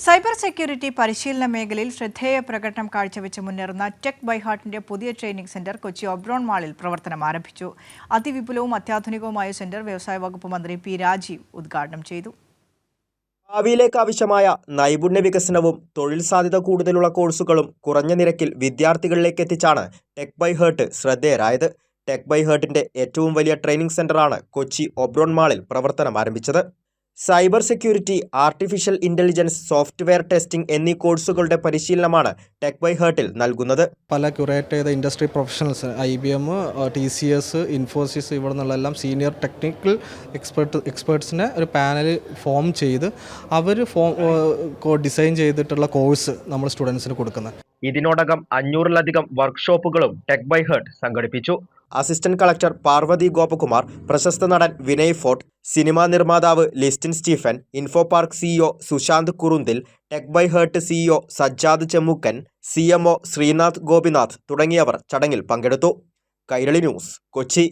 Cyber security പരിശീലന മേഖലയിൽ ശ്രദ്ധേയ പ്രകടനം കാഴ്ചവെച്ച് മുന്നേറുന്ന ടെക് ബൈ ഹാർട്ടിന്റെ പുതിയ ട്രെയിനിംഗ് സെന്റർ കൊച്ചി ഒബ്രോൺ മാളിൽ പ്രവർത്തനം ആരംഭിച്ചു. അതിവിപുലവും അത്യാധുനികവുമായ സെന്റർ വ്യവസായ വകുപ്പ് മന്ത്രി പി രാജീവ് ഉദ്ഘാടനം ചെയ്തു. ഭാവിയിലേക്ക് ആവശ്യമായ നൈപുണ്യ വികസനവും തൊഴിൽ സാധ്യത കൂടുതലുള്ള കോഴ്സുകളും കുറഞ്ഞ നിരക്കിൽ വിദ്യാർത്ഥികളിലേക്ക് എത്തിച്ചാണ് ടെക് ബൈ ഹാർട്ട് ശ്രദ്ധേയരായത്. ടെക് ബൈ ഹാർട്ടിന്റെ ഏറ്റവും വലിയ ട്രെയിനിംഗ് സെന്ററാണ് കൊച്ചി ഒബ്രോൺ മാളിൽ പ്രവർത്തനം ആരംഭിച്ചത്. Cyber security, artificial intelligence, software testing എന്നീ കോഴ്സുകളുടെ പരിശീലനമാണ് ടെക് ബൈ ഹാർട്ടിൽ നൽകുന്നത്. പല ക്യൂറേറ്റ് ചെയ്ത industry professionals, IBM, TCS, Infosys, ഇവിടെ നിന്നെല്ലാം സീനിയർ ടെക്നിക്കൽ എക്സ്പേർട്സിനെ ഒരു പാനൽ ഫോം ചെയ്ത് അവർ ഡിസൈൻ ചെയ്തിട്ടുള്ള കോഴ്സ് നമ്മൾ സ്റ്റുഡൻസിന് കൊടുക്കുന്നത്. ഇതിനോടകം 500-ലധികം വർക്ക്ഷോപ്പുകളും ടെക് ബൈ ഹാർട്ട് സംഘടിപ്പിച്ചു. അസിസ്റ്റന്റ് കളക്ടർ പാർവതി ഗോപകുമാർ, പ്രശസ്ത നടൻ വിനയ് ഫോർട്ട്, സിനിമാ നിർമ്മാതാവ് Listin Stephen, info park CEO Sushanth Kurunthil, tech by heart CEO Sajjad Chemmukkan, CMO Sreenath Gopinath തുടങ്ങിയവർ ചടങ്ങിൽ പങ്കെടുത്തു. കൈരളി ന്യൂസ്, കൊച്ചി.